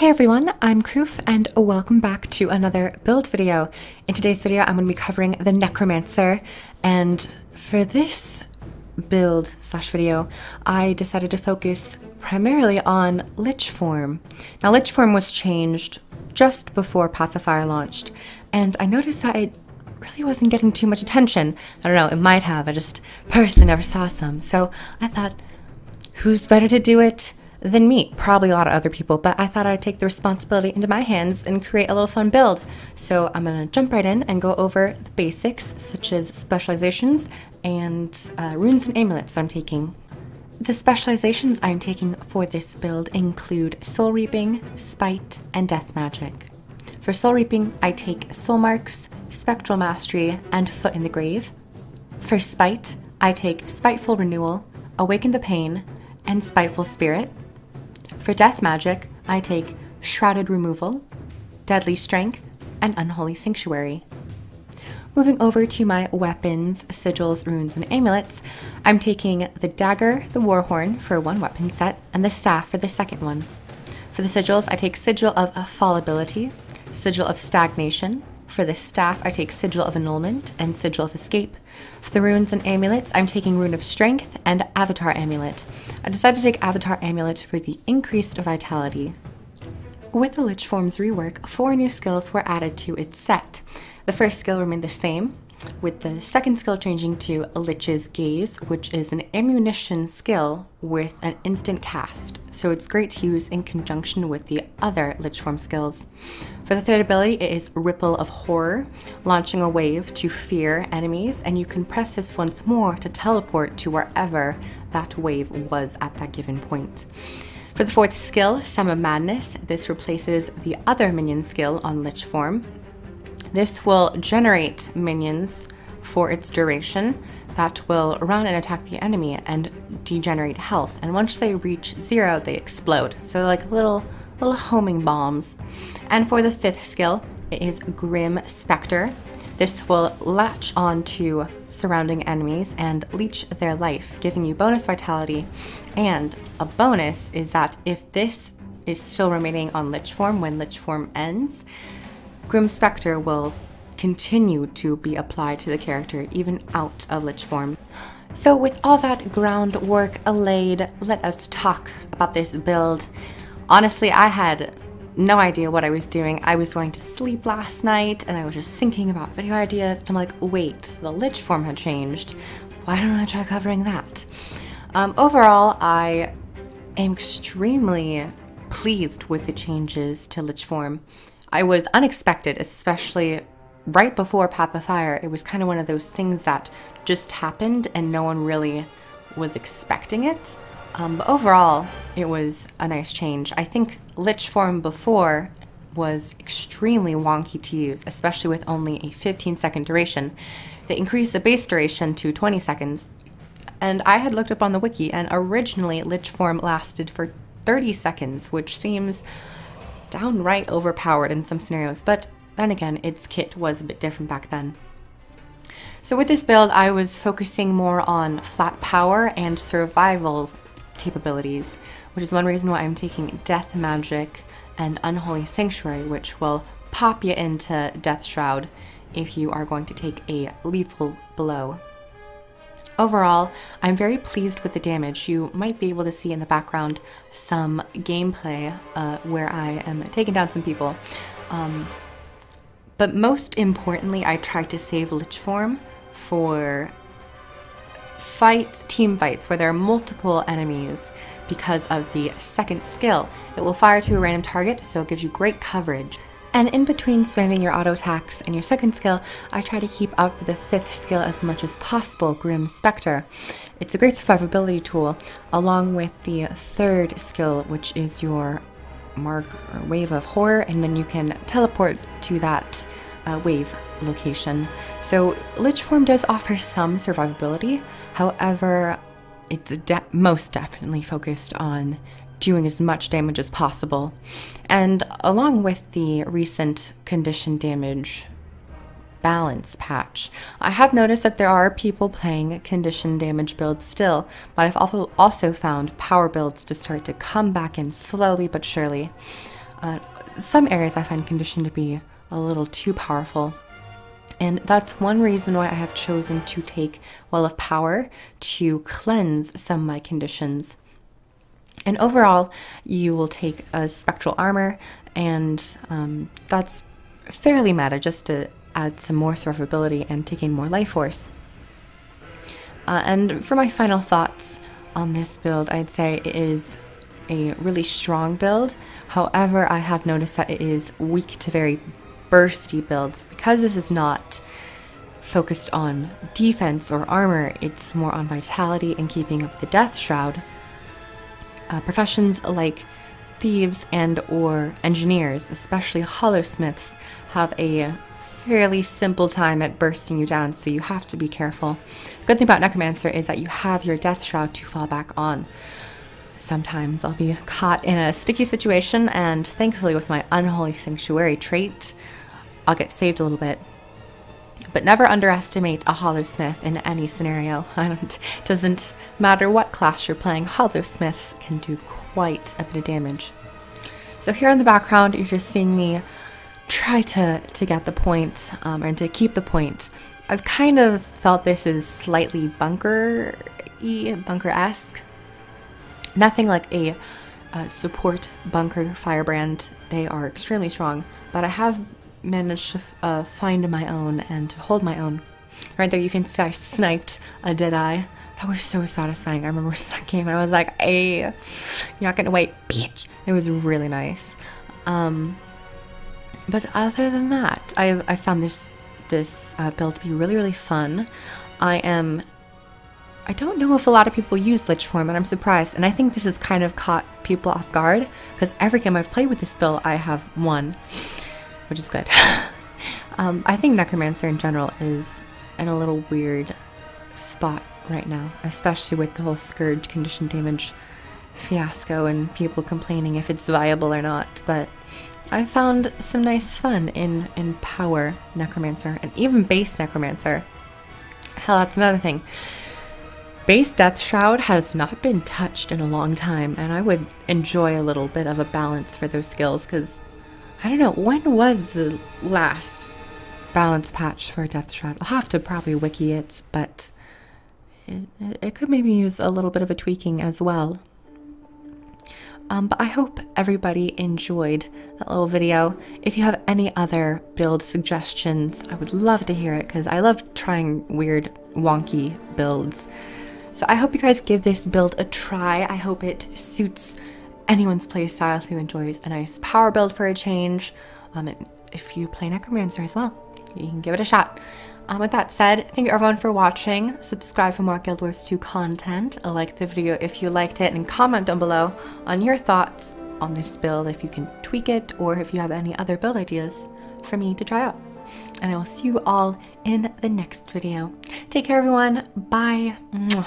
Hey everyone, I'm Kroof and welcome back to another build video. In today's video, I'm going to be covering the Necromancer, and for this build slash video, I decided to focus primarily on Lich Form. Now, Lich Form was changed just before Path of Fire launched, and I noticed that it really wasn't getting too much attention. I don't know, it might have, I just personally never saw some, so I thought, who's better to do it than me? Probably a lot of other people, but I thought I'd take the responsibility into my hands and create a little fun build. So I'm gonna jump right in and go over the basics, such as specializations and runes and amulets that I'm taking. The specializations I'm taking for this build include Soul Reaping, Spite, and Death Magic. For Soul Reaping, I take Soul Marks, Spectral Mastery, and Foot in the Grave. For Spite, I take Spiteful Renewal, Awaken the Pain, and Spiteful Spirit. For Death Magic, I take Shrouded Removal, Deadly Strength, and Unholy Sanctuary. Moving over to my weapons, sigils, runes, and amulets, I'm taking the Dagger, the Warhorn for one weapon set, and the Staff for the second one. For the sigils, I take Sigil of Fallibility, Sigil of Stagnation. For the Staff, I take Sigil of Annulment and Sigil of Escape. For the runes and amulets, I'm taking Rune of Strength and Avatar Amulet. I decided to take Avatar Amulet for the increased vitality. With the Lich Form's rework, 4 new skills were added to its set. The first skill remained the same, with the second skill changing to Lich's Gaze, which is an ammunition skill with an instant cast, so it's great to use in conjunction with the other Lich Form skills. For the third ability, it is Ripple of Horror, launching a wave to fear enemies, and you can press this once more to teleport to wherever that wave was at that given point. For the fourth skill, Sum of Madness, this replaces the other minion skill on Lich Form. This will generate minions for its duration that will run and attack the enemy and degenerate health. And once they reach 0, they explode. So they're like little homing bombs. And for the fifth skill, it is Grim Spectre. This will latch onto surrounding enemies and leech their life, giving you bonus vitality. And a bonus is that if this is still remaining on Lich Form when Lich Form ends, Grim Spectre will continue to be applied to the character even out of Lich Form. So with all that groundwork laid, let us talk about this build. Honestly, I had no idea what I was doing. I was going to sleep last night and I was just thinking about video ideas and I'm like, wait, the Lich Form had changed. Why don't I try covering that? Overall, I am extremely pleased with the changes to Lich Form. I was unexpected, especially right before Path of Fire. It was kind of one of those things that just happened and no one really was expecting it. But overall, it was a nice change. I think Lich Form before was extremely wonky to use, especially with only a 15-second duration. They increased the base duration to 20 seconds. And I had looked up on the wiki, and originally Lich Form lasted for 30 seconds, which seems downright overpowered in some scenarios, but then again, its kit was a bit different back then. So with this build, I was focusing more on flat power and survival capabilities, which is one reason why I'm taking Death Magic and Unholy Sanctuary, which will pop you into Death Shroud if you are going to take a lethal blow. Overall, I'm very pleased with the damage. You might be able to see in the background some gameplay where I am taking down some people. But most importantly, I tried to save Lich Form for team fights where there are multiple enemies because of the second skill. It will fire to a random target, so it gives you great coverage. And in between spamming your auto attacks and your second skill, I try to keep up with the fifth skill as much as possible, Grim Spectre. It's a great survivability tool, along with the third skill, which is your mark or wave of horror, and then you can teleport to that wave location. So Lich Form does offer some survivability, however, it's most definitely focused on doing as much damage as possible. And along with the recent condition damage balance patch, I have noticed that there are people playing condition damage builds still, but I've also found power builds to start to come back in slowly but surely. Some areas I find condition to be a little too powerful. And that's one reason why I have chosen to take Well of Power to cleanse some of my conditions. And overall, you will take a spectral armor, and that's fairly meta, just to add some more survivability and to gain more life force. And for my final thoughts on this build, I'd say it is a really strong build. However, I have noticed that it is weak to very bursty builds. Because this is not focused on defense or armor, it's more on vitality and keeping up the death shroud. Professions like thieves and or engineers, especially hollowsmiths, have a fairly simple time at bursting you down, so you have to be careful. Good thing about Necromancer is that you have your death shroud to fall back on. Sometimes I'll be caught in a sticky situation, and thankfully with my Unholy Sanctuary trait, I'll get saved a little bit. But never underestimate a hollowsmith in any scenario. It doesn't matter what class you're playing, hollowsmiths can do quite a bit of damage. So here in the background, you're just seeing me try to get the point, and to keep the point. I've kind of felt this is slightly bunker-y, bunker-esque. Nothing like a support bunker firebrand. They are extremely strong, but I have managed to find my own and to hold my own. Right there you can see I sniped a Deadeye. That was so satisfying. I remember that game and I was like, hey, you're not gonna wait, bitch. It was really nice. But other than that, I found this build to be really fun. I don't know if a lot of people use Lich From, and I'm surprised. And I think this has kind of caught people off guard, because every game I've played with this build, I have won, which is good. I think Necromancer in general is in a little weird spot right now, especially with the whole Scourge condition damage fiasco and people complaining if it's viable or not. But I found some nice fun in Power Necromancer, and even Base Necromancer. Hell, that's another thing. Base Death Shroud has not been touched in a long time, and I would enjoy a little bit of a balance for those skills, because I don't know, when was the last balance patch for Death Shroud? I'll have to probably wiki it, but it could maybe use a little bit of a tweaking as well. But I hope everybody enjoyed that little video. If you have any other build suggestions, I would love to hear it, because I love trying weird, wonky builds. So I hope you guys give this build a try. I hope it suits anyone's playstyle who enjoys a nice power build for a change. And if you play Necromancer as well, you can give it a shot. With that said, thank you everyone for watching. Subscribe for more Guild Wars 2 content. Like the video if you liked it, and comment down below on your thoughts on this build, if you can tweak it, or if you have any other build ideas for me to try out. And I will see you all in the next video. Take care everyone. Bye. Mwah.